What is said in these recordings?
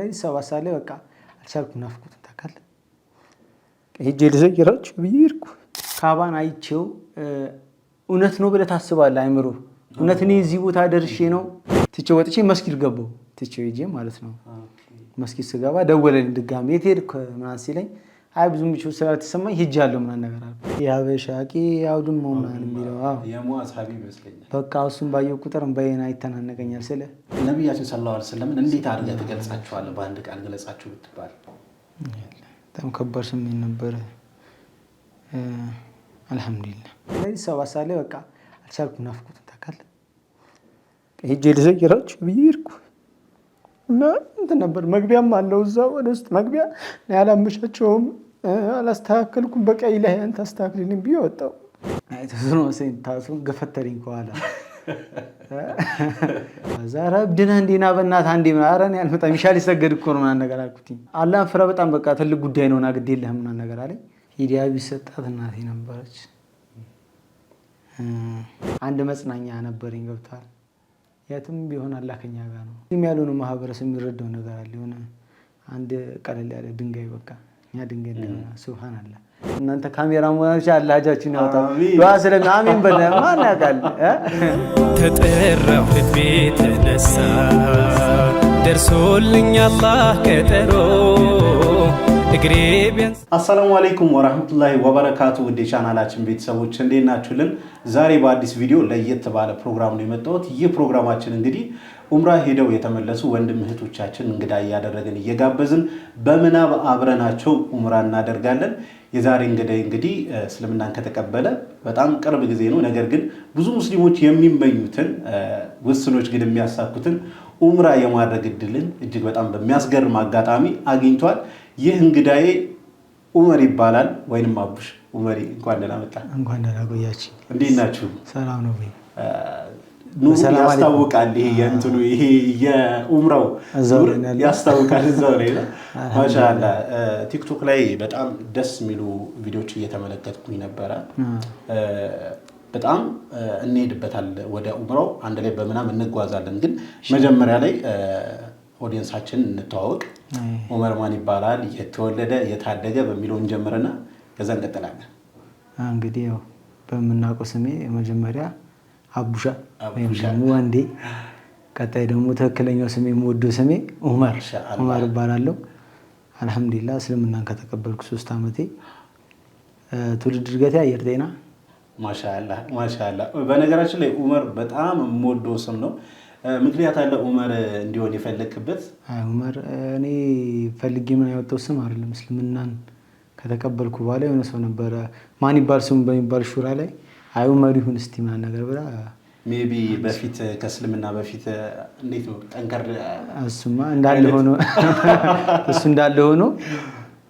ለዚህ 7 ሰዓት ላይ በቃ አልቻልኩም። ናፍቆት ታውቃለህ። ሄጄ ልዘይራችሁ ብዬርኩ ካባን አይቼው እውነት ነው ብለህ ታስባለህ። አይምሮ እውነት እኔ እዚህ ቦታ ደርሼ ነው ትቼው ወጥቼ መስጊድ ገባሁ። ትቼው ሄጄ ማለት ነው። መስጊድ ስገባ ደወለልኝ ድጋሜ የት ሄድክ ምናምን ሲለኝ አይ ብዙም ምቾት ስላልተሰማኝ ሄጃለሁ ምናምን ነገር አለ። የሀበሻቂ አውድማው ምናምን የሚለው የሙአዝ ሀቢብ ይመስለኛል። በቃ እሱን ባየው ቁጥር በየና ይተናነቀኛል። ስለ ነቢያችን ሰለላሁ ዐለይሂ ወሰለም እንዴት አድርገህ ትገልጻቸዋለህ? በአንድ ቃል ገለጻቸው ብትባል? በጣም ከባድ ስሜት ነበረ። አልሐምዱሊላህ ለዚህ 7 ሰዓት ላይ በቃ አልቻልኩም። ናፍቆት ታውቃለህ። ሄጄ ልዘይራችሁ ብዬርኩ እና እንትን ነበር መግቢያም አለው እዛ ወደ ውስጥ መግቢያ ያላመቻቸውም አላስተካከልኩም። በቃ ላይ አንተ አስተካክልልኝ ብዬ ወጣሁ። አይተስኖ ሰንታሱን ገፈተሪኝ ከኋላ ዛራ እብድና እንዲና በእናትህ አንዴ ማራን ያልመጣም ይሻል ይሰገድ እኮ ነው ምናምን ነገር አልኩት። አላህ ፍራ በጣም በቃ ትልቅ ጉዳይ ነውና ግድ የለህም ምናምን ነገር አለኝ። ሂዲያ ቢሰጣት እናቴ ነበረች። አንድ መጽናኛ ነበረኝ። ገብቷል። የትም ቢሆን አላህ ከኛ ጋር ነው። እዚህም ያልሆነ ማህበረሰብ የሚረዳው ነገር አለ። የሆነ አንድ ቀለል ያለ ድንጋይ በቃ እኛ ድንጋይ እንደሆነ ሱብሃንአላህ። እናንተ ካሜራ ሞናች አላህ እጃችሁን ያውጣው። ዱዓ ስለሚ አሚን በለ ማን ያውቃል። ተጠራው ልቤ ተነሳ ደርሶልኝ አላህ ቀጠሮ እግሬ ቢያንስ። አሰላሙ አለይኩም ወራህመቱላሂ ወበረካቱ። ውድ ቻናላችን ቤተሰቦች እንዴት ናችሁልን? ዛሬ በአዲስ ቪዲዮ ለየት ባለ ፕሮግራም ነው የመጣሁት። ይህ ፕሮግራማችን እንግዲህ ኡምራ ሄደው የተመለሱ ወንድም እህቶቻችን እንግዳ እያደረግን እየጋበዝን በምናብ አብረናቸው ኡምራ እናደርጋለን። የዛሬ እንግዲህ እስልምናን ከተቀበለ በጣም ቅርብ ጊዜ ነው። ነገር ግን ብዙ ሙስሊሞች የሚመኙትን ውስኖች ግን የሚያሳኩትን ኡምራ የማድረግ እድልን እጅግ በጣም በሚያስገርም አጋጣሚ አግኝቷል። ይህ እንግዳዬ ኡመር ይባላል ወይንም አቡሽ። ኡመር እንኳን ደህና መጣ። እንኳን ደህና ቆያችሁ። እንዴት ናችሁ? ሰላም ነው ወይ? ኑሩ ያስታውቃል። ይሄ የእንትኑ ይሄ የኡምራው ኑር ያስታውቃል። እዛው ላይ ነው። ማሻአላ ቲክቶክ ላይ በጣም ደስ የሚሉ ቪዲዮዎች እየተመለከትኩኝ ነበረ። በጣም እንሄድበታል ወደ ኡምራው አንድ ላይ በምናምን እንጓዛለን። ግን መጀመሪያ ላይ ኦዲየንሳችን እንተዋወቅ። ኡመር ማን ይባላል? የተወለደ የታደገ በሚለው እንጀምርና ከዛ እንቀጥላለን። እንግዲህ ያው በምናውቀው ስሜ መጀመሪያ አቡሻ ወይም ደግሞ ወንዴ፣ ቀጣይ ደግሞ ትክክለኛው ስሜ የምወደው ስሜ ኡመር እባላለሁ። አልሐምዱሊላህ እስልምናን ከተቀበልኩ 3 ዓመቴ። ትውልድ እድገቴ አየር ጤና። ማሻአላህ። በነገራችን ላይ ኡመር በጣም የምወደው ስም ነው። ምክንያት አለ ኡመር እንዲሆን የፈለክበት? ኡመር እኔ ፈልጌ ምን ያወጣው ስም አይደለም። እስልምናን ከተቀበልኩ በኋላ የሆነ ሰው ነበረ ማን ይባል ስሙ በሚባል ሹራ ላይ አይ ኡመር ይሁን እስቲ ማን ነገር ብላ ሜቢ በፊት ከእስልምና በፊት እንዴት ነው ጠንከር እሱማ እንዳለ ሆኖ እሱ እንዳለ ሆኖ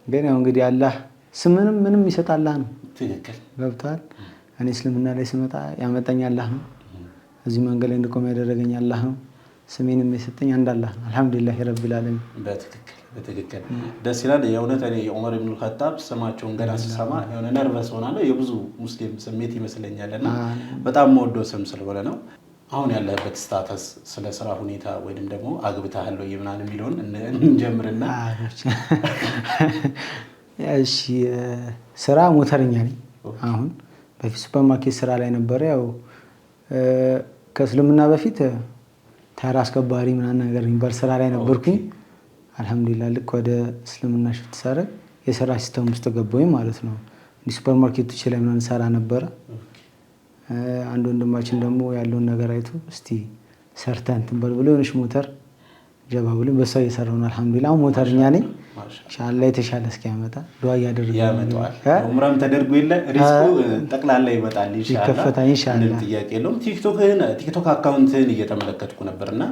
ግን ያው እንግዲህ አላህ ስምንም ምንም ይሰጣል ነው። ትክክል ገብቷል። እኔ እስልምና ላይ ስመጣ ያመጣኝ አላህ ነው። እዚህ መንገድ ላይ እንድቆም ያደረገኝ አላህ ነው። ስሜንም የሰጠኝ አንድ አላህ ነው። አልሐምዱሊላህ ረቢል ዓለሚን። በትክክል ደስ ይላል። የእውነት እኔ ዑመር ኢብኑል ኸጣብ ስማቸውን ገና ስሰማ የሆነ ነርቨስ ሆናለሁ። የብዙ ሙስሊም ስሜት ይመስለኛልና በጣም የምወደው ስም ስለሆነ ነው። አሁን ያለህበት ስታተስ፣ ስለ ስራ ሁኔታ ወይንም ደግሞ አግብተሃል ወይ ምናምን የሚለውን እንጀምርና። እሺ ስራ ሞተረኛ ነኝ። አሁን በፊት ሱፐርማርኬት ስራ ላይ ነበረ። ያው ከእስልምና በፊት ተራ አስከባሪ ምናምን ነገር የሚባል ስራ ላይ ነበርኩኝ። አልሐምዱሊላህ ልክ ወደ እስልምና ሽፍት ሳደርግ የስራ ሲስተም ውስጥ ገባሁኝ ማለት ነው። እንዲህ ሱፐርማርኬቶች ላይ ምናምን ሰራ ነበረ። አንድ ወንድማችን ደግሞ ያለውን ነገር አይቶ እስቲ ሰርተን እንትን በል ብሎ የሆነች ሞተር ጀባ ብሎ በሷ እየሰራሁ ነው። አልሐምዱሊላህ አሁን ሞተረኛ ነኝ። ኢንሻአላህ የተሻለ እስኪያመጣ ዱዓ እያደረግን ያመጣዋል። ኡምራም ተደርጎ የለ ሪስኩ ጠቅላላ ይመጣል ኢንሻአላህ። ጥያቄ የለውም። ቲክቶክ አካውንትህን እየተመለከትኩ ነበርና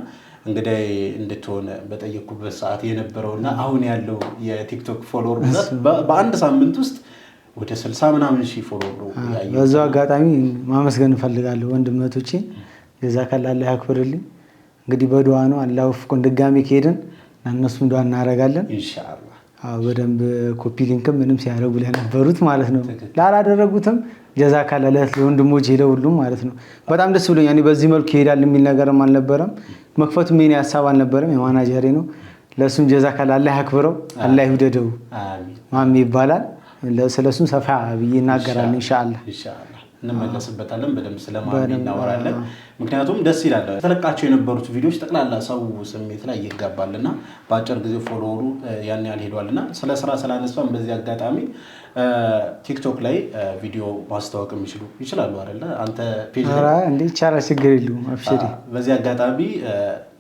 እንግዲህ እንድትሆን በጠየቅኩበት ሰዓት የነበረውና አሁን ያለው የቲክቶክ ፎሎወር ብዛት በአንድ ሳምንት ውስጥ ወደ 60 ምናምን ሺህ ፎሎወር ነው ያየው። በዛው አጋጣሚ ማመስገን እፈልጋለሁ ወንድሞቼን። ጀዛከላህ አላህ ያክብርልኝ። እንግዲህ በዱዓ ነው አላህ ወፍቆን ድጋሚ ከሄድን እነሱም ዱዓ እናደርጋለን ኢንሻአላህ። በደንብ ኮፒ ሊንክም ምንም ሲያደርጉ ለነበሩት ማለት ነው፣ ላላደረጉትም ጀዛከላህ ለወንድሞቼ ለሁሉም ማለት ነው። በጣም ደስ ብሎኛል። እኔ በዚህ መልኩ ይሄዳል የሚል ነገርም አልነበረም። መክፈቱም የኔ ሀሳብ አልነበረም፣ የማናጀሬ ነው። ለሱም ጀዛከላ አላህ ያክብረው አላህ ይውደደው አሚን ማሚ ይባላል ስለሱም ሰፋ ብዬ እናገራለሁ ኢንሻአላህ እንመለስበታለን በደንብ ስለማሚ እናወራለን ምክንያቱም ደስ ይላል ተለቃቸው የነበሩት ቪዲዮዎች ጠቅላላ ሰው ስሜት ላይ ይጋባልና በአጭር ጊዜ ፎሎወሩ ያን ያህል ሄዷልና ስለ ስራ ስላነሳን በዚህ አጋጣሚ ቲክቶክ ላይ ቪዲዮ ማስተዋወቅ ይችላሉ አይደለ አንተ ፔጅ ላይ እንዴ ይቻላል ችግር የለውም አብሽሪ በዚህ አጋጣሚ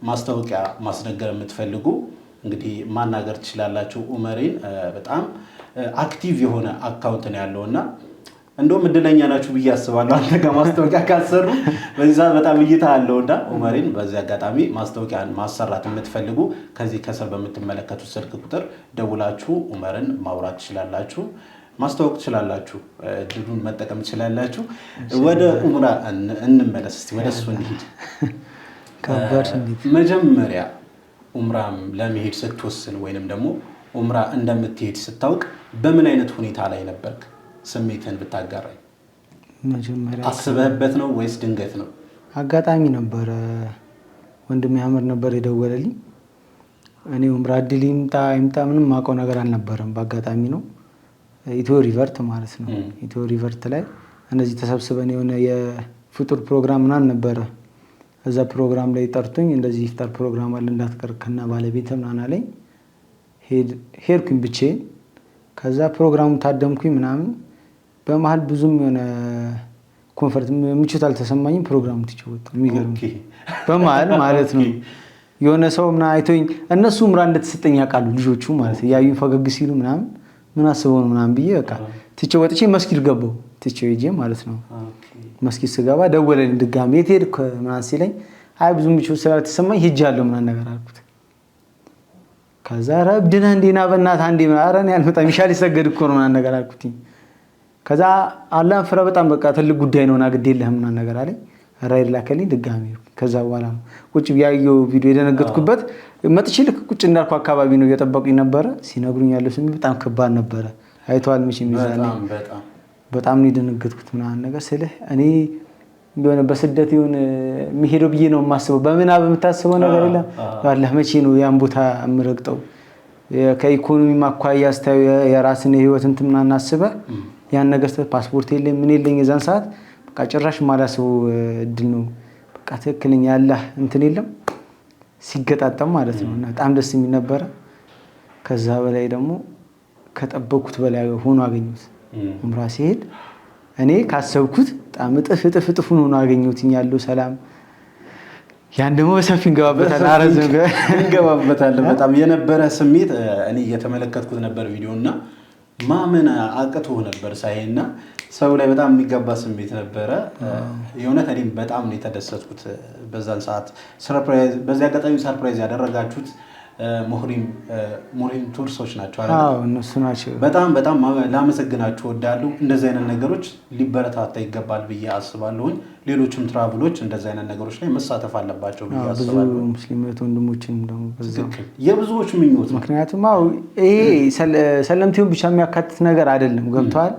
ማስተዋወቂያ ማስነገር የምትፈልጉ እንግዲህ ማናገር ትችላላችሁ ኡመሬን በጣም አክቲቭ የሆነ አካውንት ነው ያለውና እንደውም እድለኛ ናችሁ ብዬ አስባለሁ አንተ ጋር ማስተዋወቂያ ካሰሩ በዛ በጣም እይታ አለውና ኡመሬን በዚህ አጋጣሚ ማስተዋወቂያን ማሰራት የምትፈልጉ ከዚህ ከስር በምትመለከቱት ስልክ ቁጥር ደውላችሁ ኡመርን ማውራት ትችላላችሁ ማስተዋወቅ ትችላላችሁ እድሉን መጠቀም ትችላላችሁ ወደ ኡምራ እንመለስ እስቲ ወደ እሱ እንሂድ መጀመሪያ ኡምራም ለመሄድ ስትወስን ወይንም ደግሞ ኡምራ እንደምትሄድ ስታውቅ በምን አይነት ሁኔታ ላይ ነበርክ ስሜትን ብታጋራኝ መጀመሪያ አስበህበት ነው ወይስ ድንገት ነው አጋጣሚ ነበር ወንድሜ አመር ነበር የደወለልኝ እኔ ኡምራ እድል ይምጣ ምንም ማውቀው ነገር አልነበረም በአጋጣሚ ነው ኢትዮ ሪቨርት ማለት ነው ኢትዮ ሪቨርት ላይ እንደዚህ ተሰብስበን የሆነ የፍጡር ፕሮግራም ምናምን ነበረ እዛ ፕሮግራም ላይ ጠርቶኝ እንደዚህ ኢፍጣር ፕሮግራም አለ እንዳትቀርክና ባለቤት ምናምን አለኝ ሄድኩኝ ብቻዬን ከዛ ፕሮግራሙ ታደምኩኝ ምናምን በመሃል ብዙም የሆነ ኮንፈርት ምቾት አልተሰማኝም ፕሮግራሙ ትችውት የሚገርም በመሃል ማለት ነው የሆነ ሰው ምና አይቶኝ እነሱ ኡምራ እንደተሰጠኝ ያውቃሉ ልጆቹ ማለት ያዩኝ ፈገግ ሲሉ ምናምን ምን አስበው ምናምን ብዬ በቃ ትቼው ወጥቼ መስጊድ ገባው ትቼው ሄጄ ማለት ነው መስጊድ ስገባ ደወለልኝ ድጋሜ የት ሄድክ ምናምን ሲለኝ አይ ብዙም ምቾት ስላልተሰማኝ ሄጃለሁ ምናምን ነገር አልኩት ከዛ ረብድና እንዴና በእናትህ አንዴ አረን ያልመጣም ይሻል ይሰገድ እኮ ነው ምናምን ነገር አልኩት ከዛ አላህ ፍራ በጣም በቃ ትልቅ ጉዳይ ነውና ግድ የለህም ምናምን ነገር አለኝ ራይድ ላከልኝ ድጋሜ ከዛ በኋላ ነው ቁጭ ያየው ቪዲዮ የደነገጥኩበት መጥቼ ልክ ቁጭ እንዳልኩ አካባቢ ነው እየጠበቁኝ ነበረ ሲነግሩኝ ያለው ስሜት በጣም ከባድ ነበረ አይቷል ምሽ ሚዛን በጣም ነው የደነገጥኩት ምናምን ነገር ስለህ እኔ የሆነ በስደት የሆነ የሚሄደው ብዬ ነው የማስበው በምናብ የምታስበው ነገር የለም አላህ መቼ ነው ያን ቦታ የምረግጠው ከኢኮኖሚ ማኳያ አስተው የራስን ህይወት እንትና እናስበ ያን ነገር ፓስፖርት የለም ምን የለኝ የዛን ሰዓት በቃ ጭራሽ ማላስበው እድል ነው በቃ ትክክለኛ ያላህ እንትን የለም ሲገጣጣም ማለት ነው እና በጣም ደስ የሚል ነበር ከዛ በላይ ደግሞ ከጠበቁት በላይ ሆኖ አገኙት ኡምራ ሲሄድ እኔ ካሰብኩት በጣም እጥፍ ሆኖ አገኙት ያለው ሰላም ያን ደግሞ በሰፊ እንገባበታለን በጣም የነበረ ስሜት እኔ እየተመለከትኩት ነበር ቪዲዮና ማመን አቅቶ ነበር ሳይና ሰው ላይ በጣም የሚገባ ስሜት ነበረ የሆነ እኔም በጣም ነው የተደሰትኩት በዛን ሰዓት ሰርፕራይዝ በዚህ አጋጣሚ ሰርፕራይዝ ያደረጋችሁት ሙሪም ቱርሶች ናቸው አይደል? አዎ እነሱ ናቸው። በጣም ላመሰግናችሁ እወዳለሁ። እንደዚህ አይነት ነገሮች ሊበረታታ ይገባል ብዬ አስባለሁ። ሌሎችም ትራቭሎች እንደዚህ አይነት ነገሮች ላይ መሳተፍ አለባቸው ብዬ አስባለሁ። ብዙ ሙስሊም ወንድሞችን ደግሞ በዛው የብዙዎች ምኞት ነው። ምክንያቱም ይሄ ሰለምቲውን ብቻ የሚያካትት ነገር አይደለም። ገብቷል?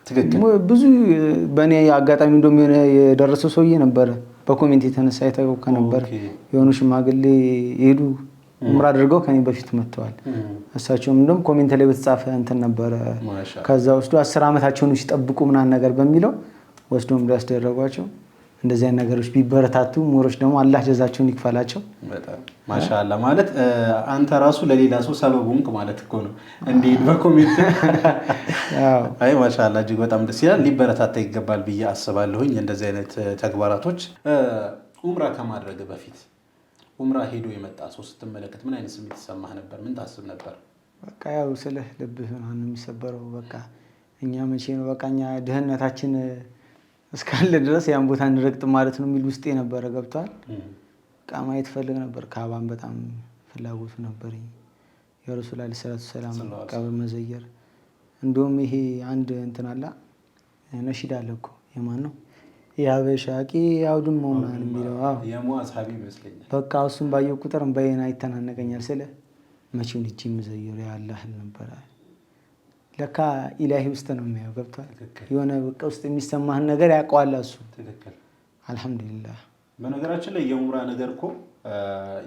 ትክክል። ብዙ በእኔ አጋጣሚ እንደሆነ የደረሰው ሰውዬ ነበረ በኮሜንት የተነሳ አይተውከ ነበር የሆኑ ሽማግሌ ይሄዱ ኡምራ አድርገው ከኔ በፊት መጥተዋል። እሳቸውም እንደም ኮሜንት ላይ በተጻፈ እንትን ነበር ከዛ ወስዶ 10 አመታቸውን ሲጠብቁ ምናን ነገር በሚለው ወስዶም ያስደረጓቸው እንደዚህ አይነት ነገሮች ቢበረታቱ ሙሮች ደግሞ አላህ ጀዛቸውን ይክፈላቸው። በጣም ማሻአላ ማለት አንተ ራሱ ለሌላ ሰው ሰበቡንክ ማለት እኮ ነው እንዴ በኮሜንት አይ ማሻአላ እጅግ በጣም ደስ ይላል። ሊበረታታ ይገባል ብዬ አስባለሁኝ እንደዚህ አይነት ተግባራቶች። ኡምራ ከማድረግ በፊት ኡምራ ሄዶ የመጣ ሰው ስትመለከት ምን አይነት ስሜት ይሰማህ ነበር? ምን ታስብ ነበር? በቃ ያው ስለ ልብህ ነው የሚሰበረው። በቃ እኛ መቼ ነው በቃኛ ድህነታችን እስካለ ድረስ ያን ቦታ እንረግጥ ማለት ነው የሚል ውስጤ ነበረ። ገብቷል? በቃ ማየት ፈልግ ነበር። ካባን በጣም ፍላጎቱ ነበርኝ። የረሱል አለይሂ ሰላቱ ሰላም ቀብር መዘየር። እንደውም ይሄ አንድ እንትን አለ ነሺዳ አለ እኮ የማን ነው ያበሻቂ ያውድም ማን የሚለው የሙአዝ ሐቢብ ይመስለኛል። በቃ እሱን ባየው ቁጥር እንባዬን አይተናነቀኛል። ስለ መቼም ልጅ መዘየር ያላህ ነበር ለካ ኢላሂ ውስጥ ነው የሚያው። ገብቷል? የሆነ በቃ ውስጥ የሚሰማህን ነገር ያውቀዋል እሱ። ትክክል። አልহামዱሊላህ በነገራችን ላይ የኡምራ ነገር እኮ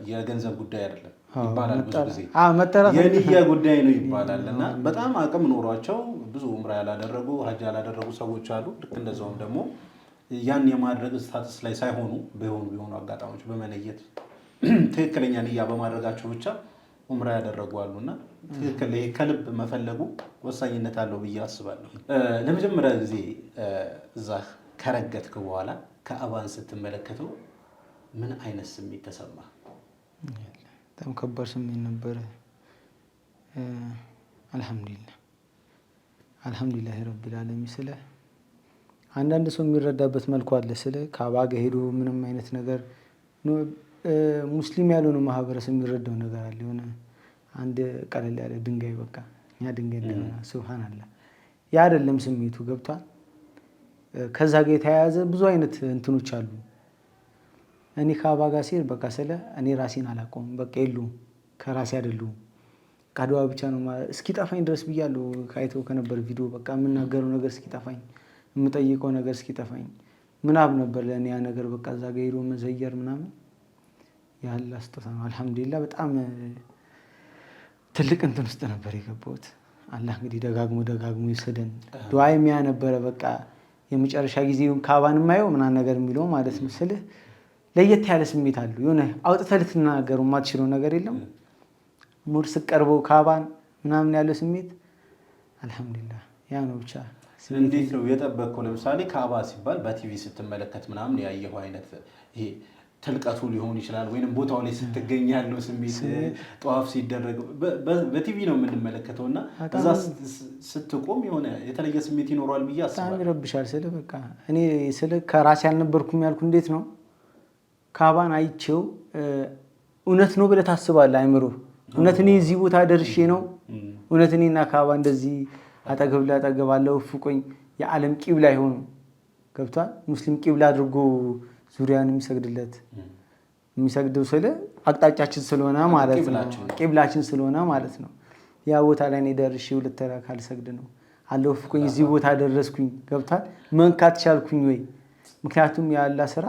የገንዘብ ጉዳይ አይደለም ይባላል ብዙ ጊዜ የንያ ጉዳይ ነው ይባላል። እና በጣም አቅም ኖሯቸው ብዙ ኡምራ ያላደረጉ ሀጅ ያላደረጉ ሰዎች አሉ። ልክ እንደዛውም ደግሞ ያን የማድረግ ስታተስ ላይ ሳይሆኑ ቢሆኑ አጋጣሚዎች በመለየት ትክክለኛ ንያ በማድረጋቸው ብቻ ኡምራ ያደረጉ አሉና ትክክል ከልብ መፈለጉ ወሳኝነት አለው ብዬ አስባለሁ። ለመጀመሪያ ጊዜ እዛ ከረገጥክ በኋላ ከአባን ስትመለከተው ምን አይነት ስሜት ተሰማ? በጣም ከባድ ስሜት ነበረ። አልሐምዱሊላህ ረቢል ዓለሚን ስለ አንዳንድ ሰው የሚረዳበት መልኩ አለ። ስለ ካባ ጋር ሄዶ ምንም አይነት ነገር ሙስሊም ያልሆነ ማህበረሰብ የሚረዳው ነገር አለ። የሆነ አንድ ቀለል ያለ ድንጋይ በቃ እኛ ድንጋይ እንደሆነ ሱብሃንአላህ ያ አይደለም ስሜቱ ገብቷል። ከዛ ጋር የተያያዘ ብዙ አይነት እንትኖች አሉ። እኔ ካባ ጋር ሲሄድ በቃ ስለ እኔ ራሴን አላውቀውም በቃ የሉም ከራሴ አይደሉም ቃድዋ ብቻ ነው እስኪጠፋኝ ድረስ ብያለሁ። ካይተው ከነበር ቪዲዮ በቃ የምናገረው ነገር እስኪጠፋኝ የምጠይቀው ነገር እስኪጠፋኝ ምናብ ነበር ለእኔ ያ ነገር በቃ እዛ ጋር ሄዶ መዘየር ምናምን ያለ አስተታ ነው። አልሐምዱሊላህ በጣም ትልቅ እንትን ውስጥ ነበር የገባሁት። አላህ እንግዲህ ደጋግሞ ይሰደን። ዱዓ የሚያ ነበረ በቃ የመጨረሻ ጊዜውን ካባን የማየው ምናምን ነገር የሚለው ማለት ነው። ስልህ ለየት ያለ ስሜት አለው። የሆነ አውጥተህ ልትናገረው የማትችለው ነገር የለም። ሙር ስቀርበው ካባን ምናምን ያለው ስሜት አልሐምዱሊላህ ያ ነው ብቻ። እንዴት ነው የጠበቅከው? ለምሳሌ ካባ ሲባል በቲቪ ስትመለከት ምናምን ያየኸው አይነት ይሄ ትልቀቱ ሊሆን ይችላል ወይንም ቦታው ላይ ስትገኝ ያለው ስሜት ጧፍ ሲደረግ በቲቪ ነው የምንመለከተው እና እዛ ስትቆም የሆነ የተለየ ስሜት ይኖረዋል ብዬ አስባለሁ። በጣም ይረብሻል። ስለ በቃ እኔ ስለ ከራሴ አልነበርኩም ያልኩ እንዴት ነው ካባን አይቼው እውነት ነው ብለህ ታስባለህ። አይምሮ እውነት እኔ እዚህ ቦታ ደርሼ ነው እውነት እኔና ካባ እንደዚህ አጠገብ ላጠገብ አለው ፍቆኝ የዓለም ቂብላ ይሆኑ ገብቷል። ሙስሊም ቂብላ አድርጎ ዙሪያን የሚሰግደው ስለ አቅጣጫችን ስለሆነ ማለት ነው ቂብላችን ስለሆነ ማለት ነው። ያ ቦታ ላይ እኔ ደርሼ ሁለት ረካ ልሰግድ ነው አለው ፍቆኝ እዚህ ቦታ ደረስኩኝ ገብቷል። መንካት ቻልኩኝ ወይ? ምክንያቱም ያላ ስራ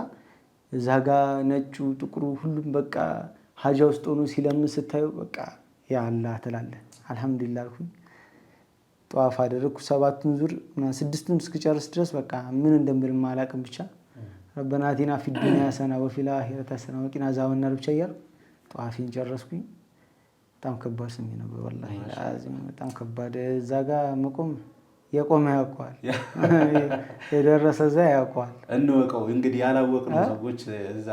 እዛ ጋር ነጩ ጥቁሩ ሁሉም በቃ ሀጃ ውስጥ ሆኖ ሲለምን ስታዩ በቃ ያ አላህ ትላለህ። አልሐምዱሊላህ አልኩኝ። ጧፍ አደረኩ 7ቱን ዙር 6ቱን እስክጨርስ ድረስ በቃ ምን እንደምል ማላቅም ብቻ ረበና አቲና ፊድ ዱንያ ሐሰና ወፊል አኺረቲ ሐሰና ወቂና አዛበን ናር ብቻ እያልኩ ጧፌን ጨረስኩኝ። በጣም ከባድ ስሜት ነበር ወላሂ አዚም በጣም ከባድ። እዛ ጋር መቆም የቆመ ያውቀዋል የደረሰ እዛ ያውቀዋል። እንወቀው እንግዲህ ያላወቅነው ሰዎች እዛ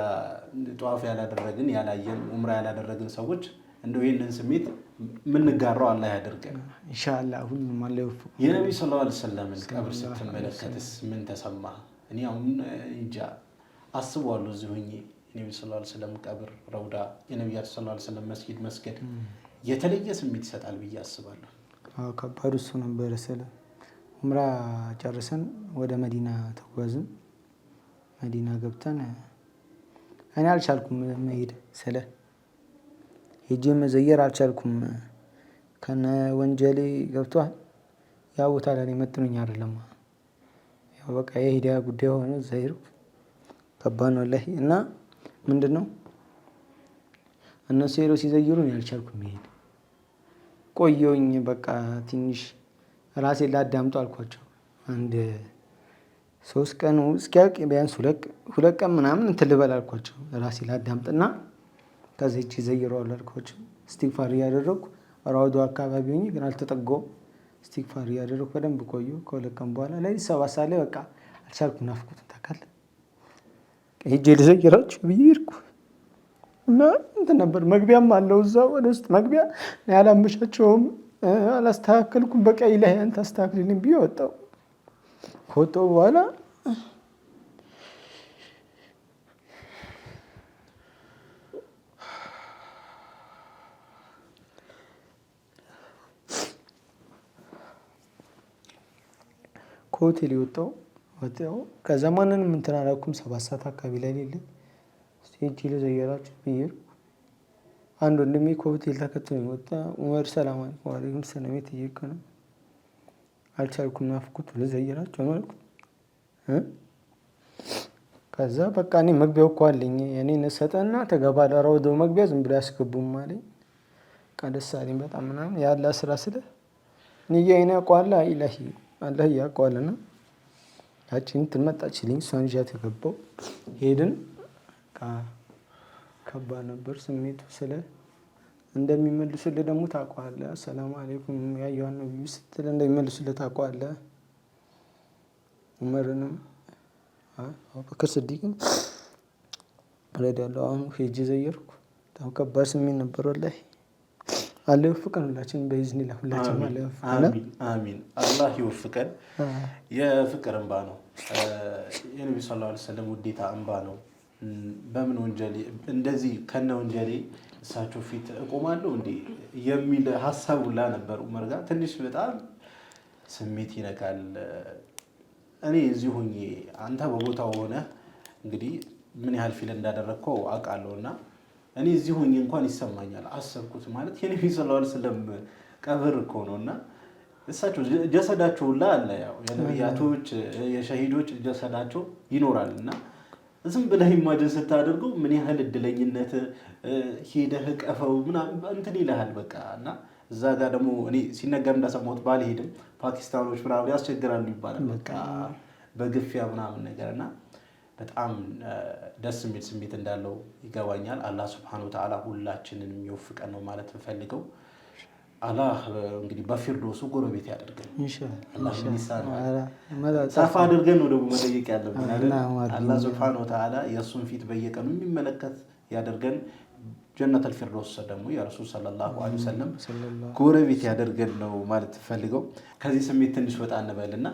ጧፍ ያላደረግን ያላየን ኡምራ ያላደረግን ሰዎች እንደው ይሄንን ስሜት የምንጋራው አላህ ያደርገን ኢንሻአላህ። ሁሉም አላህ ይወፍቅ። የነብዩ ሰለላሁ ዐለይሂ ወሰለም ቀብር ስትመለከትስ ምን ተሰማ? እኔ አሁን እንጃ አስበዋለሁ እዚሁ ሆኜ የነብዩ ሰለላሁ ዐለይሂ ወሰለም ቀብር ረውዳ የነብያችን ሰለላሁ ዐለይሂ ወሰለም መስጊድ መስገድ የተለየ ስሜት ይሰጣል ብዬ አስባለሁ። አዎ ከባድ እሱ ነበር። ስለ ኡምራ ጨርሰን ወደ መዲና ተጓዝን። መዲና ገብተን እኔ አልቻልኩም መሄድ ስለ ሄጄ መዘየር አልቻልኩም። ከነ ወንጀሌ ገብቷል። ያ ቦታ ላይ መጥኖኝ አይደለም ያው በቃ የሂዳያ ጉዳይ ሆነ ዘይሩ ከባድ ነው ለህ እና ምንድነው እነሱ ሄዶ ሲዘይሩኝ አልቻልኩም መሄድ። ቆየሁኝ በቃ ትንሽ ራሴ ላዳምጡ አልኳቸው። አንድ 3 ቀን እስኪያልቅ ቢያንስ 2 ቀን ምናምን እንትን ልበል አልኳቸው። ራሴ ላዳምጥና ከዚህ እቺ ዘይረዋል አልኳቸው። እስቲግፋር እያደረኩ ራውዶ አካባቢ ሆኜ ግን አልተጠጋሁም። እስቲግፋር እያደረኩ በደንብ ቆየሁ። ከ2 ቀን በኋላ ላይ 7 ሰዓት ላይ በቃ አልቻልኩም። ናፍቆትን ታውቃለህ። ሄጄ ልዘይራችሁ ብዬ ሄድኩ እና እንትን ነበር መግቢያም አለው እዛ ወደ ውስጥ መግቢያ ያላመቻቸውም አላስተካከልኩም። በቃ ኢላሂ አንተ አስተካክልልኝ ብዬ ወጣሁ። ከወጣሁ በኋላ ከሆቴል ወጣሁ። ከዛ ማንንም እንትን አላልኩም። 7 ሰዓት አካባቢ ላይ ሌለ ስቴጅ ልዘየራችሁ ብዬ አንድ ወንድሜ ከሆቴል ተከትሎኝ ወጣ። ዑመር ሰላም አለይኩም ወአለይኩም ሰላም እየጠየቀ ነው። አልቻልኩም ናፍቆቱ ልዘየራችሁ ነው አልኩት። ከዛ በቃ እኔ መግቢያው እኮ አለኝ እኔን ሰጠና ተገባለ ራውደው መግቢያ ዝም ብሎ ያስገቡም አለኝ። በቃ ደስ አለኝ በጣም ምናምን ያለ ስራ ስለ ንያዬን ያውቀዋል ኢላሂ አላህ ያውቀዋልና ያቺን ትመጣችልኝ እሷን ይዣት የገባው ሄድን። ከባድ ነበር ስሜቱ ስለ እንደሚመልሱልህ ደግሞ ታውቀዋለህ። አሰላሙ አለይኩም ያየዋን ነው ስትል እንደሚመልሱልህ ታውቀዋለህ። ዑመርንም አቡበክር ስዲቅም ረዲየላሁ ዐንሁ ሄጄ ዘየርኩ። በጣም ከባድ ስሜት ነበር ወላሂ። አላህ ይወፍቀን ሁላችንም በኢዝኒላህ ሁላችንም አላህ ይወፍቀን። አሚን አላህ ይወፍቀን። የፍቅር እንባ ነው የነብዩ ሰለላሁ ዐለይሂ ወሰለም ውዴታ እንባ ነው። በምን ወንጀሌ እንደዚህ ከነ ወንጀሌ እሳቸው ፊት እቆማለሁ እንዴ የሚል ሀሳብ ሁላ ነበር ዑመር ጋር። ትንሽ በጣም ስሜት ይነካል። እኔ እዚህ ሆኜ አንተ በቦታው ሆነ እንግዲህ ምን ያህል ፊል እንዳደረግከው አውቃለሁና እኔ እዚህ ሆኜ እንኳን ይሰማኛል። አሰብኩት ማለት የነብዩ ሰለላሁ ዐለይሂ ወሰለም ቀብር እኮ ነውና እሳቸው ጀሰዳቸው ሁላ አለ። ያው የነብያቶች የሸሂዶች ጀሰዳቸው ይኖራልና ዝም ብለህ ኢማጂን ስታደርገው ምን ያህል እድለኝነት ሄደህ ቀፈው ምናምን እንትን ይልሃል በቃ። እና እዛ ጋር ደግሞ እኔ ሲነገር እንዳሰማሁት ባልሄድም ፓኪስታኖች ምናምን ያስቸግራሉ ይባላል በቃ በግፊያ ምናምን ነገር እና በጣም ደስ የሚል ስሜት እንዳለው ይገባኛል። አላህ ሱብሓነሁ ወተዓላ ሁላችንን የሚወፍቀን ነው ማለት እንፈልገው። አላህ እንግዲህ በፊርዶሱ ጎረቤት ያደርገን ኢንሻአላህ። ሰፋ አድርገን ነው ደግሞ መጠየቅ ያለብን አይደል? አላህ ሱብሓነሁ ወተዓላ የእሱን ፊት በየቀኑ የሚመለከት ያደርገን። ጀነተል ፊርዶስ ደግሞ የረሱል ሰለላሁ ዐለይሂ ወሰለም ጎረቤት ያደርገን ነው ማለት ፈልገው። ከዚህ ስሜት ትንሽ ወጣ እንበልና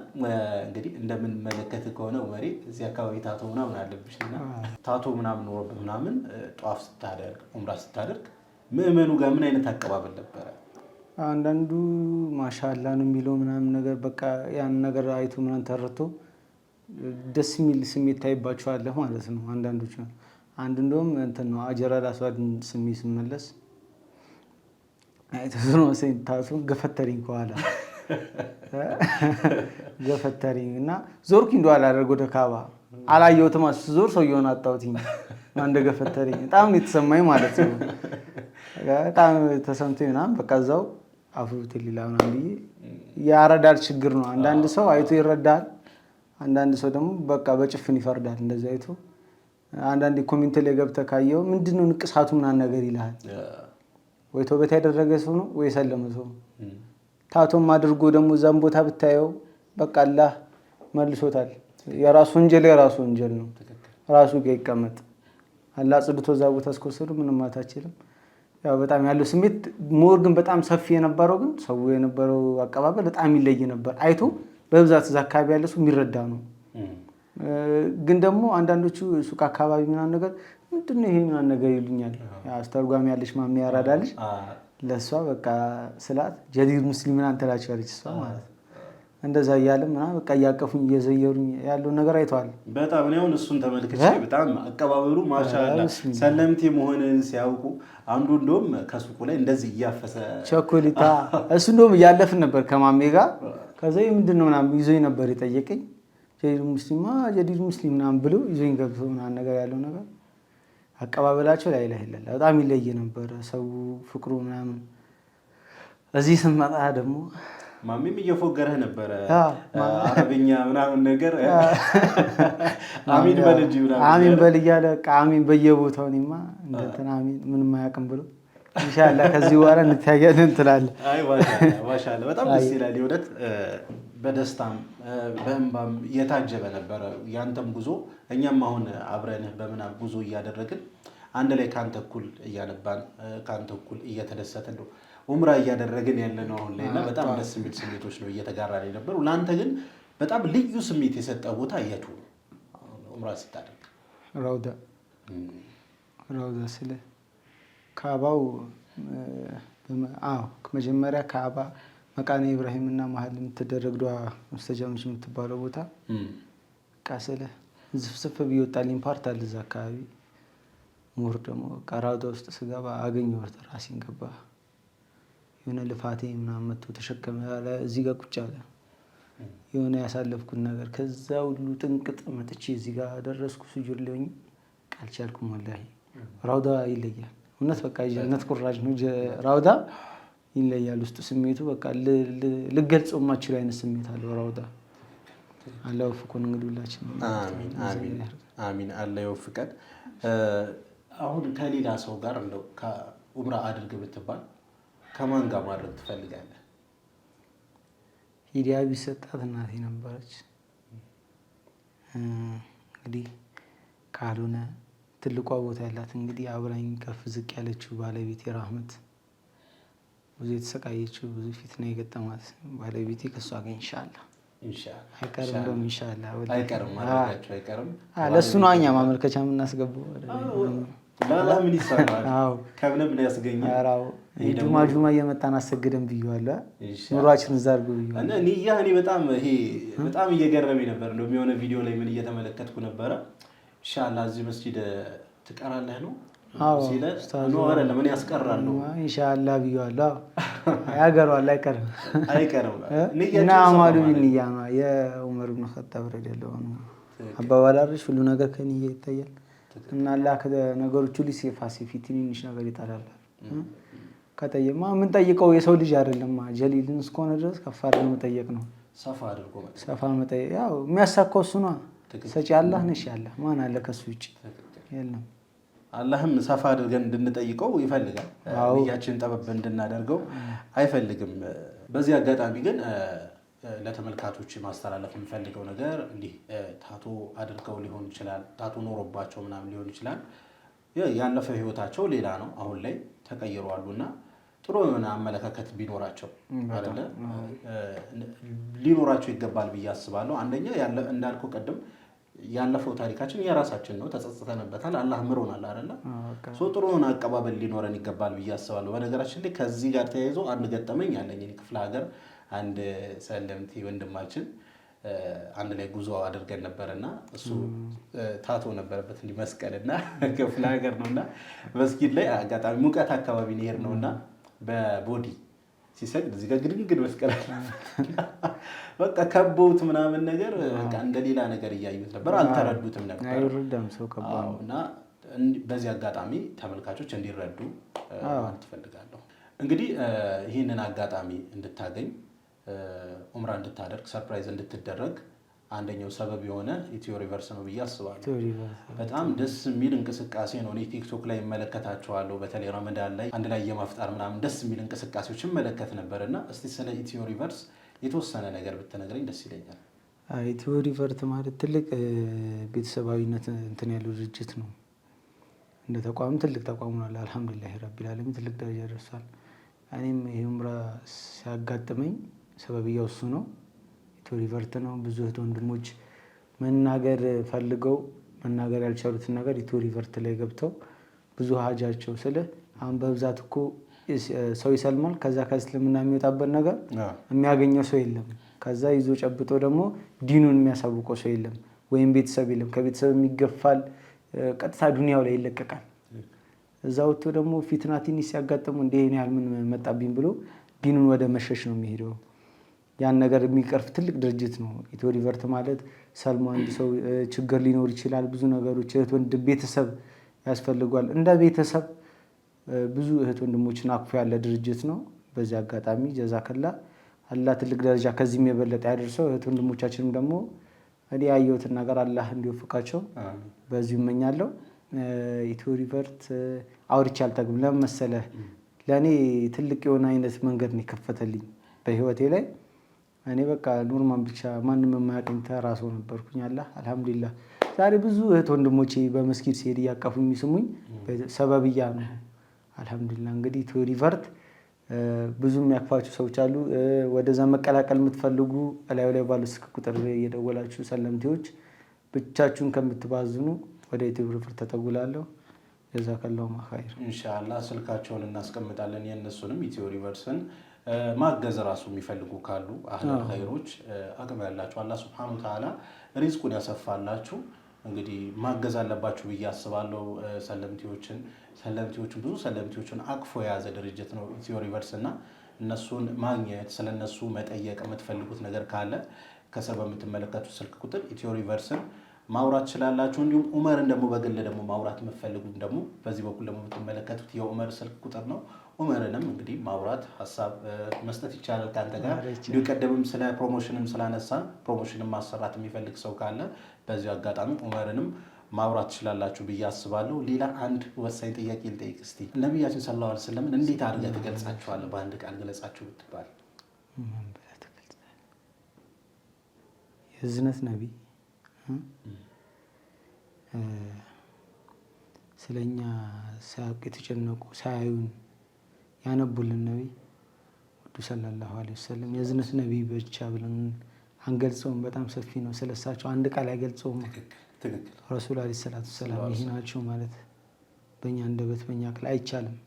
እንግዲህ እንደምንመለከት ከሆነ ወሬ እዚህ አካባቢ ታቶ ምናምን አለብሽና ታቶ ምናምን ኖርብህ ምናምን ጧፍ ስታደርግ ዑምራ ስታደርግ ምዕመኑ ጋር ምን አይነት አቀባበል ነበረ? አንዳንዱ ማሻአላ ነው የሚለው ምናምን ነገር በቃ ያን ነገር አይቶ ምናምን ተረቶ ደስ የሚል ስሜት ታይባቸዋለህ ማለት ነው። አንዳንዶች አንድ እንደውም እንትን ነው አጀራል አስዋድን ስሜ ስመለስ አይተዝሮ ሰይታቱን ገፈተሪኝ ከኋላ ገፈተሪኝ እና ዞርኩ እንደው አላደርግ ወደ ካባ አላየሁትም። ዞር ሰውየውን አጣሁትኝ አንደ ገፈተሪኝ በጣም ነው የተሰማኝ ማለት ነው። በጣም ተሰምቶኝ ምናምን በቃ እዛው አፍሩት ሊላ ምናምን ብዬ ያረዳል ችግር ነው። አንዳንድ ሰው አይቶ ይረዳል፣ አንዳንድ ሰው ደግሞ በቃ በጭፍን ይፈርዳል። እንደዛ አይቶ አንዳንድ ኮሜንት ላይ ገብተህ ካየው ምንድነው ንቅሳቱ ምናምን ነገር ይልሃል። ወይ ተውበት ያደረገ ሰው ነው ወይ ሰለመ ሰው ነው። ታቶም አድርጎ ደግሞ እዛም ቦታ ብታየው በቃ አላህ መልሶታል። የራሱ ወንጀል ነው ራሱ ጋር ይቀመጥ። አላህ ጽድቶ እዛ ቦታ እስከወሰዱ ምንም አታችልም። ያው በጣም ያለው ስሜት ሞር ግን በጣም ሰፊ የነበረው ግን ሰው የነበረው አቀባበል በጣም ይለይ ነበር። አይቶ በብዛት እዛ አካባቢ ያለ ሰው የሚረዳ ነው። ግን ደግሞ አንዳንዶቹ ሱቅ አካባቢ ምናምን ነገር ምንድነው ይሄ ምናምን ነገር ይሉኛል። አስተርጓሚ ያለች ማሚ ያራዳለች ለሷ በቃ ስላት ጀዲድ ሙስሊም ምናምን ትላቸዋለች እሷ ማለት እንደዛ እያለ ምናምን በቃ እያቀፉኝ እየዘየሩኝ ያለው ነገር አይተዋል። በጣም እኔ አሁን እሱን ተመልክቼ በጣም አቀባበሉ ማሻአላ ሰለምቴ መሆንን ሲያውቁ አንዱ እንደውም ከሱቁ ላይ እንደዚህ እያፈሰ ቸኮሊታ እሱ እንደውም እያለፍን ነበር ከማሜ ጋር። ከዛ ምንድነው ምናምን ይዞኝ ነበር የጠየቀኝ። ጀዲድ ሙስሊም ምናምን ብሎ ይዞኝ ገብቶ ምናምን ነገር ያለው ነገር አቀባበላቸው ላይ በጣም ይለይ ነበር ሰው ፍቅሩ ምናምን። እዚህ ስንመጣ ደግሞ ማሚም እየፎገረህ ነበረ አረብኛ ምናምን ነገር አሚን በል እንጂ ምናምን አሚን በል እያለ አሚን በየቦታው እኔማ እንትን አሚን ምንም አያውቅም ብሎ ኢንሻአላህ ከዚህ በኋላ እንታያለን ትላለህ። አይ ማሻአላህ በጣም ደስ ይላል። የእውነት በደስታም በእንባም የታጀበ ነበረ ያንተም ጉዞ። እኛም አሁን አብረንህ በምናብ ጉዞ እያደረግን አንድ ላይ ካንተ እኩል እያነባን ካንተ እኩል እየተደሰትን ነው ዑምራ እያደረግን ያለ ነው አሁን ላይ እና በጣም ደስ የሚል ስሜቶች ነው እየተጋራን የነበሩ። ለአንተ ግን በጣም ልዩ ስሜት የሰጠ ቦታ የቱ ዑምራ ስታደርግ? ራውዳ ስለ ካባው መጀመሪያ ካባ መቃነ ኢብራሂም እና መሀል የምትደረግ ዱዓ ሙስተጃቦች የምትባለው ቦታ ቃሰለ ዝፍስፍ ቢወጣልኝ ፓርት አለ እዛ አካባቢ። ሞር ደግሞ ራውዳ ውስጥ ስገባ አገኘሁት ራሴን ገባ የሆነ ልፋቴ ምናምን መጥቶ ተሸከመ እዚህ ጋር ቁጭ አለ። የሆነ ያሳለፍኩት ነገር ከዛ ሁሉ ጥንቅጥ መጥቼ እዚህ ጋር ደረስኩ። ስጁድ ላይ አልቻልኩም። ወላሂ ራውዳ ይለያል። እውነት በቃ የጀነት ቁራጭ ነው። ራውዳ ይለያል። ውስጡ ስሜቱ በቃ ልገልጸው የማችል አይነት ስሜት አለው ራውዳ። አላህ ይወፍቀን እንግዲህ ሁላችንም። አሚን አሚን አሚን። አላህ ይወፍቀን። አሁን ከሌላ ሰው ጋር እንደው ኡምራ አድርግ ብትባል ከማን ጋር ማድረግ ትፈልጋለህ? ሂዳያ ቢሰጣት እናቴ ነበረች። እንግዲህ ካልሆነ ትልቋ ቦታ ያላት እንግዲህ አብራኝ ከፍ ዝቅ ያለችው ባለቤቴ ራህመት፣ ብዙ የተሰቃየችው ብዙ ፊትና የገጠማት ባለቤቴ ከእሷ ጋር ኢንሻአላህ አይቀርም። እንደውም ኢንሻአላህ አይቀርም ማድረጋቸው አይቀርም። ለእሱ ነው እኛ ማመልከቻ የምናስገባው። ለአላህ ምን ይሰራል? ከምንም ላይ ያስገኛል። ጁማ እየመጣን አሰግደን ብዬዋለሁ። ኑሯችን እዛ አድርጎ ብዬዋለሁ። እኔ በጣም እየገረመኝ ነበር። እንደውም የሆነ ቪዲዮ ላይ ምን እየተመለከትኩ ነበረ። ኢንሻአላህ እዚህ መስጂድ ትቀራለህ ነው ሲለ ምን ያስቀራለሁ ኢንሻአላህ ብዬዋለሁ። ያገሯል አይቀርም እና አማሉ ቢንያ ነው የዑመር ኢብኑ ኸጣብ ረዲየላሁ ዐንሁ አባባል አይደል? ሁሉ ነገር ከንያ ይታያል እና አላህ ከነገሮች ሁሉ ሲፋሲፊ ትንሽ ነገር ይጣላል። ከጠየማ ምን ጠይቀው የሰው ልጅ አይደለም ጀሊልን እስከሆነ ድረስ ከፍ አድርጎ መጠየቅ ነው። ሰፋ መጠየቅ ያው የሚያሳካው እሱ ነው። ሰጪ አላህ ነሽ ያለ ማን አለ ከሱ ውጭ የለም። አላህም ሰፋ አድርገን እንድንጠይቀው ይፈልጋል። ንያችንን ጠበብ እንድናደርገው አይፈልግም። በዚህ አጋጣሚ ግን ለተመልካቾች ማስተላለፍ የምፈልገው ነገር እንዲህ ታቶ አድርገው ሊሆን ይችላል፣ ታቶ ኖሮባቸው ምናምን ሊሆን ይችላል። ያለፈ ህይወታቸው ሌላ ነው፣ አሁን ላይ ተቀይረዋሉና ጥሩ የሆነ አመለካከት ቢኖራቸው አይደለ ሊኖራቸው ይገባል ብዬ አስባለሁ። አንደኛ እንዳልከው ቀደም ያለፈው ታሪካችን የራሳችን ነው፣ ተጸጽተንበታል፣ አላህ ምሮናል አይደለ? ጥሩ የሆነ አቀባበል ሊኖረን ይገባል ብዬ አስባለሁ። በነገራችን ላይ ከዚህ ጋር ተያይዞ አንድ ገጠመኝ አለኝ። ክፍለ ሀገር አንድ ሰለምቲ ወንድማችን አንድ ላይ ጉዞ አድርገን ነበርና እሱ ታቶ ነበረበት እንዲህ መስቀልና ክፍለ ሀገር ነውና መስጊድ ላይ አጋጣሚ ሙቀት አካባቢ ነው ነውና በቦዲ ሲሰግድ እዚህ ጋር ግድግድ መስቀል በቃ ከቦት ምናምን ነገር በቃ እንደሌላ ነገር እያዩት ነበር፣ አልተረዱትም ነበር። አይረዳም ሰው ከባድ እና በዚህ አጋጣሚ ተመልካቾች እንዲረዱ ማለት ፈልጋለሁ። እንግዲህ ይህንን አጋጣሚ እንድታገኝ ኡምራ እንድታደርግ ሰርፕራይዝ እንድትደረግ አንደኛው ሰበብ የሆነ ኢትዮ ሪቨርስ ነው ብዬ አስባለሁ። በጣም ደስ የሚል እንቅስቃሴ ነው። እኔ ቲክቶክ ላይ እመለከታቸዋለሁ። በተለይ ረመዳን ላይ አንድ ላይ የማፍጣር ምናምን ደስ የሚል እንቅስቃሴዎች እመለከት ነበር እና እስቲ ስለ ኢትዮ ሪቨርስ የተወሰነ ነገር ብትነግረኝ ደስ ይለኛል። ኢትዮ ሪቨርስ ማለት ትልቅ ቤተሰባዊነት እንትን ያለው ድርጅት ነው። እንደ ተቋም ትልቅ ተቋም ነው። አልሐምዱሊላህ ረቢል ዓለሚን ትልቅ ደረጃ ደርሷል። እኔም ይሄ ኡምራ ሲያጋጥመኝ ሰበብያው እሱ ነው፣ ኢትዮ ሪቨርስ ነው። ብዙ እህት ወንድሞች መናገር ፈልገው መናገር ያልቻሉትን ነገር ኢትዮ ሪቨርስ ላይ ገብተው ብዙ ሀጃቸው ስለ አሁን በብዛት እኮ ሰው ይሰልማል። ከዛ ከእስልምና የሚወጣበት ነገር የሚያገኘው ሰው የለም። ከዛ ይዞ ጨብጦ ደግሞ ዲኑን የሚያሳውቀው ሰው የለም፣ ወይም ቤተሰብ የለም። ከቤተሰብ የሚገፋል፣ ቀጥታ ዱንያው ላይ ይለቀቃል። እዛ ወጥቶ ደግሞ ፊትና ትንሽ ሲያጋጥሙ እንደ ይሄን ያህል ምን መጣብኝ ብሎ ዲኑን ወደ መሸሽ ነው የሚሄደው። ያን ነገር የሚቀርፍ ትልቅ ድርጅት ነው ኢትዮ ሪቨርስ ማለት። ሰልሞ አንድ ሰው ችግር ሊኖር ይችላል፣ ብዙ ነገሮች እህት ወንድም ቤተሰብ ያስፈልጓል። እንደ ቤተሰብ ብዙ እህት ወንድሞችን አቅፎ ያለ ድርጅት ነው። በዚህ አጋጣሚ ጀዛከላ አላህ ትልቅ ደረጃ ከዚህም የበለጠ ያደርሰው። እህት ወንድሞቻችንም ደግሞ እኔ ያየሁትን ነገር አላህ እንዲወፍቃቸው በዚሁ እመኛለሁ። ኢትዮ ሪቨርስ አውርቼ አልጠግብም። ለምን መሰለህ? ለእኔ ትልቅ የሆነ አይነት መንገድ ነው የከፈተልኝ በህይወቴ ላይ። እኔ በቃ ኖርማን ብቻ ማንም የማያውቀኝ ተራ ሰው ነበርኩኝ። አልሐምዱሊላህ ዛሬ ብዙ እህት ወንድሞቼ በመስጊድ ሲሄድ እያቀፉ የሚስሙኝ ሰበብያ ነው። አልሐምዱሊላህ እንግዲህ ኢትዮ ሪቨርስ ብዙ የሚያክፋችሁ ሰዎች አሉ። ወደዛ መቀላቀል የምትፈልጉ እላዩ ላይ ባሉ ስልክ ቁጥር እየደወላችሁ ሰለምቴዎች ብቻችሁን ከምትባዝኑ ወደ ኢትዮ ሪቨርስ ተጠጉላለሁ። ጀዛከላሁ ኸይር። ኢንሻአላህ ስልካቸውን እናስቀምጣለን። የእነሱንም ኢትዮ ሪቨርስን ማገዝ ራሱ የሚፈልጉ ካሉ አህለል ኸይሮች አቅም ያላችሁ አላህ ሱብሓነሁ ወተዓላ ሪዝቁን ያሰፋላችሁ። እንግዲህ ማገዝ አለባችሁ ብዬ አስባለሁ። ሰለምቲዎችን ብዙ ሰለምቲዎችን አቅፎ የያዘ ድርጅት ነው ኢትዮ ሪቨርስ እና እነሱን ማግኘት ስለነሱ መጠየቅ የምትፈልጉት ነገር ካለ ከስር በምትመለከቱት ስልክ ቁጥር ኢትዮ ሪቨርስን ማውራት ትችላላችሁ። እንዲሁም ኡመርን ደግሞ በግል ደግሞ ማውራት የምትፈልጉት ደግሞ በዚህ በኩል ደግሞ የምትመለከቱት የኡመር ስልክ ቁጥር ነው። ኡመርንም እንግዲህ ማውራት ሀሳብ መስጠት ይቻላል ካንተ ጋር። እንዲሁ ቀደምም ስለ ፕሮሞሽንም ስላነሳን ፕሮሞሽንም ማሰራት የሚፈልግ ሰው ካለ በዚህ አጋጣሚ ኡመርንም ማውራት ትችላላችሁ ብዬ አስባለሁ። ሌላ አንድ ወሳኝ ጥያቄ ልጠይቅ እስቲ። ነቢያችን ሰለላሁ ዐለይሂ ወሰለም እንዴት አድርገህ ትገልጻቸዋለህ? በአንድ ቃል ገለጻችሁ ብትባል። የእዝነት ነቢይ፣ ስለኛ ሳያውቅ የተጨነቁ ሳያዩን ያነቡልን ነቢይ ወዱ ሰለላሁ ዐለይሂ ወሰለም የእዝነት ነቢይ ብቻ ብለን አንገልጸውም። በጣም ሰፊ ነው። ስለሳቸው አንድ ቃል አይገልጸውም። ረሱል ዐለይሂ ሰላቱ ወሰላም ይሄ ናቸው ማለት በእኛ አንደበት በእኛ ቃል አይቻልም።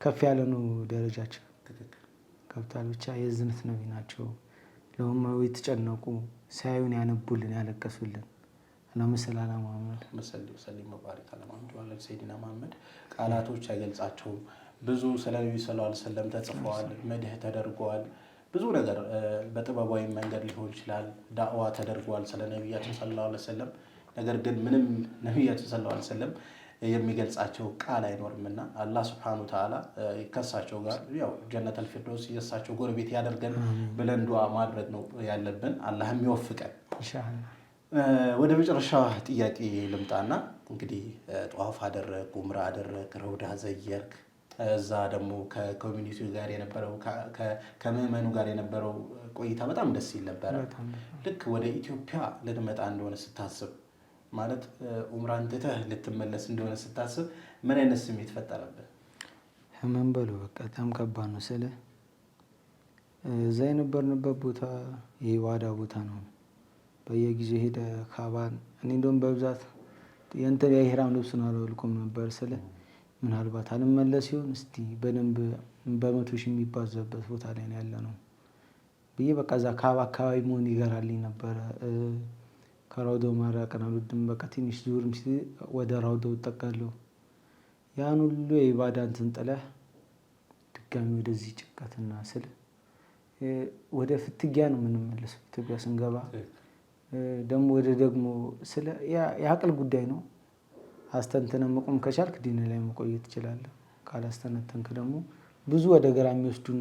ከፍ ያለ ነው ደረጃቸው። ገብቷል። ብቻ የእዝነት ነቢይ ናቸው። ለኡማው የተጨነቁ ሳያዩን ያነቡልን ያለቀሱልን። አላሁመ ሰሊ ዐላ ሙሐመድ ወሰለም ወባሪክ ዐላ ሙሐመድ ሰይዲና መሐመድ። ቃላቶች አይገልጻቸውም። ብዙ ስለ ነብዩ ሰለላሁ ዐለይሂ ወሰለም ተጽፈዋል፣ መድህ ተደርገዋል። ብዙ ነገር በጥበባዊ መንገድ ሊሆን ይችላል ዳዕዋ ተደርጓል ስለ ነብያችን ሰለላሁ ዐለይሂ ወሰለም። ነገር ግን ምንም ነብያችን ሰለላሁ ዐለይሂ ወሰለም የሚገልጻቸው ቃል አይኖርምና አላህ ሱብሓነሁ ወተዓላ ከሳቸው ጋር ያው ጀነተል ፊርደውስ የሳቸው ጎረቤት ያደርገን ብለን ዱዓ ማድረግ ነው ያለብን። አላህም ይወፍቀን ኢንሻአላህ። ወደ መጨረሻ ጥያቄ ልምጣና እንግዲህ ጧፍ አደረግ፣ ኡምራ አደረግ፣ ረውዳ ዘየርክ፣ እዛ ደግሞ ከኮሚኒቲው ጋር የነበረው ከምዕመኑ ጋር የነበረው ቆይታ በጣም ደስ ይል ነበረ። ልክ ወደ ኢትዮጵያ ልትመጣ እንደሆነ ስታስብ ማለት ኡምራን ትተህ ልትመለስ እንደሆነ ስታስብ ምን አይነት ስሜት ፈጠረብህ? ህመም በለው በቃ በጣም ከባድ ነው። ስለ እዛ የነበርንበት ቦታ የዋዳ ቦታ ነው። በየጊዜው ሄደ ካባን እኔ እንደውም በብዛት የእንትን የኢህራም ልብስ ነው አልወልኩም ነበር። ስለ ምናልባት አልመለስ ይሆን እስቲ በደንብ በመቶ ሺህ የሚባዛበት ቦታ ላይ ነው ያለ ነው ብዬ በቃ እዛ ካባ አካባቢ መሆን ይገራልኝ ነበረ። ከራውዶ ማራቅን አልወድም። በቃ ትንሽ ዙርም ወደ ራውዶ እጠቃለሁ። ያን ሁሉ የኢባዳ እንትን ጥለህ ድጋሚ ወደዚህ ጭንቀትና ስለ ወደ ፍትጊያ ነው የምንመለሰው። ኢትዮጵያ ስንገባ ደግሞ ወደ ደግሞ ስለ የአቅል ጉዳይ ነው። አስተንተነ መቆም ከቻልክ ዲን ላይ መቆየት ትችላለህ። ካላስተነተንክ ደግሞ ብዙ ወደ ግራ የሚወስዱን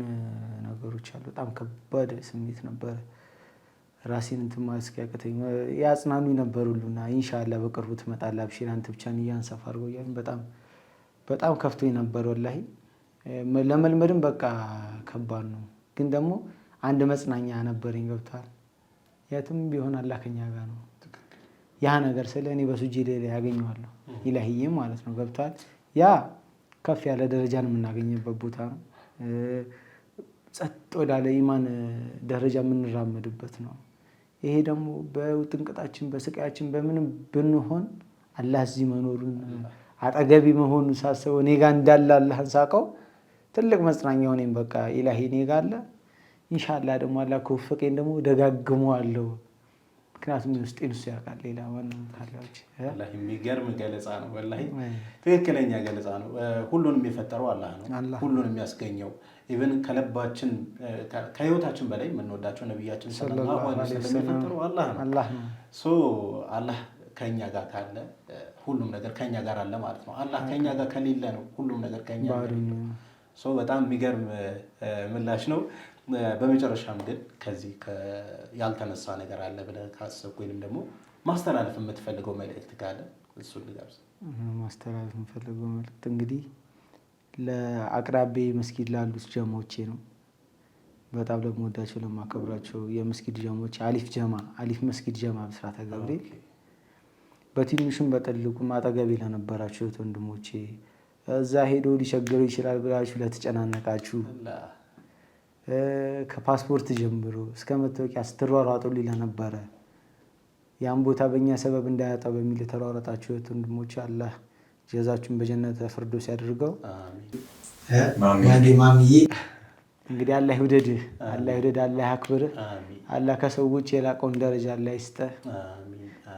ነገሮች አሉ። በጣም ከባድ ስሜት ነበረ። ራሴን እንትን ማለት እስኪያቅተኝ ያጽናኑኝ ነበር ሁሉና ኢንሻአላህ በቅርቡ ትመጣለህ አብሽር አንተ ብቻ ንያን ሰፋ አድርገው እያሉኝ በጣም ከፍቶኝ ነበር ወላሂ። ለመልመድም በቃ ከባድ ነው። ግን ደግሞ አንድ መጽናኛ ነበረኝ። ገብቷል። የትም ቢሆን አላህ ከኛ ጋር ነው። ያ ነገር ስለ እኔ በሱጁድ ላይ ያገኘዋለሁ ኢላሂዬ ማለት ነው። ገብቷል። ያ ከፍ ያለ ደረጃን የምናገኝበት ቦታ ነው። ጸጥ ወዳለ ኢማን ደረጃ የምንራመድበት ነው። ይሄ ደግሞ በውጥንቅጣችን በስቃያችን በምንም ብንሆን አላህ እዚህ መኖሩን አጠገቢ መሆኑን ሳስበው እኔ ጋር እንዳለ አላህን ሳቀው ትልቅ መጽናኛ ሆነኝ። በቃ ኢላሂ እኔ ጋር አለ። ኢንሻአላህ ደግሞ አላህ ከወፈቀኝ ደግሞ ደጋግመዋለሁ። ምክንያቱም ውስጤን እሱ ያውቃል። ሌላ ማንም ታላች ወላሂ የሚገርም ገለጻ ነው። ወላሂ ትክክለኛ ገለጻ ነው። ሁሉንም የፈጠረው አላህ ነው። ሁሉንም የሚያስገኘው ኢቭን ከለባችን ከህይወታችን በላይ የምንወዳቸው ነብያችን ሰለላሁ ዐለይሂ ወሰለም የፈጠረው አላህ ነው። ሶ አላህ ከኛ ጋር ካለ ሁሉም ነገር ከኛ ጋር አለ ማለት ነው። አላህ ከኛ ጋር ከሌለ ነው ሁሉም ነገር ከኛ ጋር ነው። ሶ በጣም የሚገርም ምላሽ ነው። በመጨረሻም ግን ከዚህ ያልተነሳ ነገር አለ ብለህ ካሰብክ ወይንም ደግሞ ማስተላለፍ የምትፈልገው መልእክት ካለ እሱን ልጋብዝ። ማስተላለፍ የምፈልገው መልእክት እንግዲህ ለአቅራቢ መስጊድ ላሉት ጀማዎቼ ነው። በጣም ለምወዳቸው ለማከብራቸው የመስጊድ ጀማዎች አሊፍ መስጊድ ጀማ ብስራተ ገብርኤል በትንሹም በትልቁም አጠገቤ ለነበራችሁ ወንድሞቼ እዛ ሄዶ ሊቸገሩ ይችላል ብላችሁ ለተጨናነቃችሁ ከፓስፖርት ጀምሮ እስከ መታወቂያ ስትሯሯጡልኝ ለነበረ ያን ቦታ በእኛ ሰበብ እንዳያጣው በሚል የተሯሯጣችሁ ወንድሞቼ አላህ ጀዛችሁን በጀነት ፊርደውስ ያድርገው። አሚን። ማሚዬ እንግዲህ አላህ ይውደድህ፣ አላህ ያክብርህ። አላህ ከሰዎች የላቀውን ደረጃ አላህ ይስጥህ።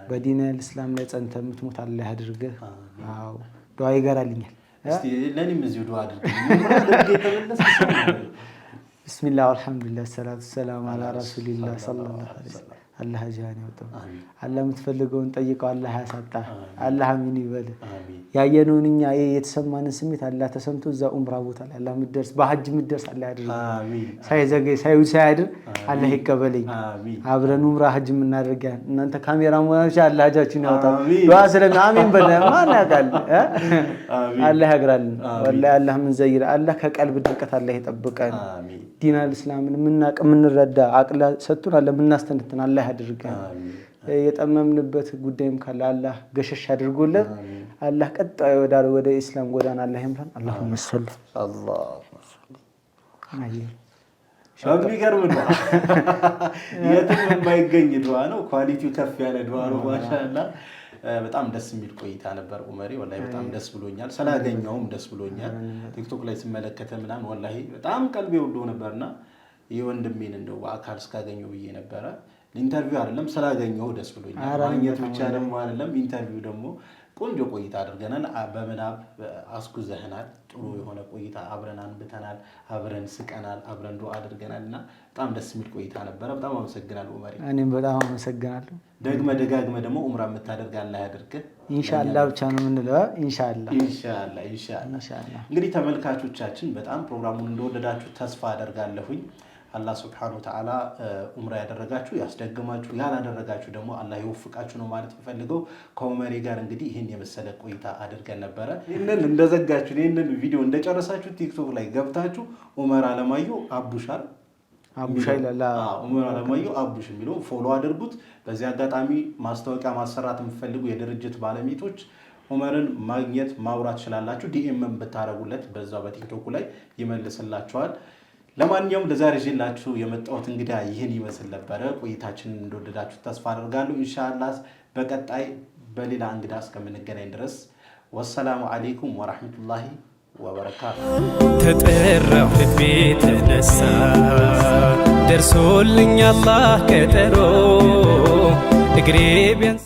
በዲነል እስላም ላይ ጸንተህ የምትሞት አላህ ያድርግህ። አዎ ዱዓ ይገራልኛል። እስቲ ለኔም እዚሁ ዱዓ አድርግ። ቢስሚላህ ወልሐምዱሊላህ ሰላቱ ሰላም አላ ረሱሊላህ ሰለላሁ ዐለይሂ ወሰለም። አላህ ጃን ያውጣው። አላህ የምትፈልገውን ጠይቀው አላህ ያሳጣህ። አላህ አሚን ይበል። ያየነውን እኛ የተሰማንን ስሜት አላህ ተሰምቶ እዛ ኡምራ ቦታ ላይ አላህ ምትደርስ በሐጅ ምትደርስ አላህ ያድርግ። ሳይዘገይ ሳይውል አላህ ይቀበለኝ። አብረን ኡምራ ሐጅ የምናደርግ እናንተ ካሜራማኖች አላህ ሐጃችሁን ያውጣው። ዱዓ ስለሚ አሚን በል። ማን ያውቃል? አላህ ያግራልን። ወላሂ አላህ ምን ዘይር አላህ ከቀልብ ድርቀት አላህ ይጠብቀን። ዲናል እስላምን ምናቅ ምንረዳ አቅላ ሰጥቶን አላህ ምናስተንተን አላህ ያድርገን። የጠመምንበት ጉዳይም ካለ አላህ ገሸሽ አድርጎለት አላህ ቀጣይ ወደ ኢስላም ጎዳና አላህ ይምራን። አላሁመ ሰለ የሚገርም ነው። የትም የማይገኝ ዱዓ ነው። ኳሊቲው ከፍ ያለ ዱዓ ነው። ማሻአላህ በጣም ደስ የሚል ቆይታ ነበር ኡመሬ። ወላሂ በጣም ደስ ብሎኛል። ስላገኘውም ደስ ብሎኛል። ቲክቶክ ላይ ስመለከተ ምናምን ወላሂ በጣም ቀልቤ ወዶ ነበርና የወንድሜን እንደው በአካል እስካገኘው ብዬ ነበረ። ኢንተርቪው አይደለም ስላገኘው ደስ ብሎኛል። ማግኘት ብቻ ደግሞ አይደለም፣ ኢንተርቪው ደግሞ ቆንጆ ቆይታ አድርገናል። በምናብ አስጉዘህናል። ጥሩ የሆነ ቆይታ አብረን አንብተናል፣ አብረን ስቀናል፣ አብረን ዱዓ አድርገናል እና በጣም ደስ የሚል ቆይታ ነበረ። በጣም አመሰግናለሁ ኡመሬ። እኔም በጣም አመሰግናለሁ። ደጋግመ ደግሞ ኡምራ የምታደርግ አላህ ያድርግህ። ኢንሻአላህ ብቻ ነው የምንለው። ኢንሻአላህ። እንግዲህ ተመልካቾቻችን በጣም ፕሮግራሙን እንደወደዳችሁ ተስፋ አደርጋለሁኝ። አላህ ሱብሓነሁ ወተዓላ ኡምራ ያደረጋችሁ ያስደግማችሁ፣ ያላደረጋችሁ ደግሞ አላህ ይወፍቃችሁ ነው ማለት የምፈልገው። ከኡመሬ ጋር እንግዲህ ይህን የመሰለ ቆይታ አድርገን ነበረ። ይህንን እንደዘጋችሁ ይህንን ቪዲዮ እንደጨረሳችሁ ቲክቶክ ላይ ገብታችሁ ኡመር አለማየሁ አቡሻል ኡመር አለማየሁ አቡሽ የሚለው ፎሎ አድርጉት። በዚህ አጋጣሚ ማስታወቂያ ማሰራት የምትፈልጉ የድርጅት ባለቤቶች ኡመርን ማግኘት ማውራት ትችላላችሁ። ዲኤምም ብታረጉለት በዛው በቲክቶኩ ላይ ይመልስላችኋል። ለማንኛውም ለዛሬ ይዤላችሁ የመጣሁት እንግዲህ ይህን ይመስል ነበረ። ቆይታችንን እንደወደዳችሁ ተስፋ አደርጋለሁ። ኢንሻአላህ በቀጣይ በሌላ እንግዳ እስከምንገናኝ ድረስ ወሰላሙ አለይኩም ወራህመቱላሂ ወበረካቱ። ተጠራሁ ልቤ ተነሳ ደርሶልኝ አላህ ቀጠሮ እግሬ ቢያንስ